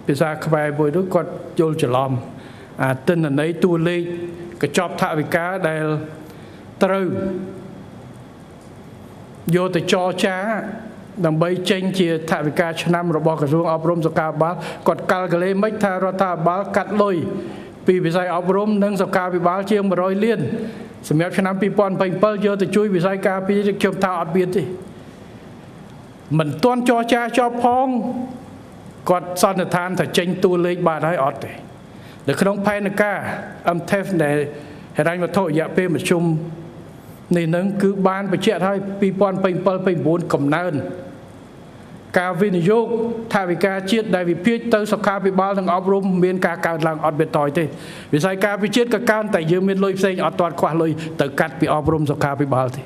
ភាសាខ្មែរមួយនោះគាត់យល់ច្រឡំទិន្នន័យតួលេខកញ្ចប់ថវិកាដែលត្រូវយកទៅចរចាដើម្បីចេញជាថវិកាឆ្នាំរបស់ក្រសួងអប់រំសុខាភិបាលគាត់កាល់កូលេមិនថារដ្ឋាភិបាលកាត់លុយពីវិស័យអប់រំនិងសុខាភិបាលជាង100លានសម្រាប់ឆ្នាំ2027យកទៅជួយវិស័យការពារខ្ញុំថាអត់មានទេមិនទាន់ចរចាចប់ផងគាត់សន្និដ្ឋានថាចេញតួលេខបានហើយអត់ទេនៅក្នុងផែនការ MTF ដែលហិរញ្ញវត្ថុរយៈពេលប្រជុំនេះនឹងគឺបានបញ្ជាក់ឲ្យ2027-29កំណើនការវិនិយោគថវិកាជាតិដែលវិភាគទៅសុខាភិបាលនិងអប់រំមានការកើនឡើងអត់មានតយទេវិស័យការពារជាតិក៏កើនតែយើងមានលុយផ្សេងអត់ទាន់ខ្វះលុយទៅកាត់ពីអប់រំសុខាភិបាលទេ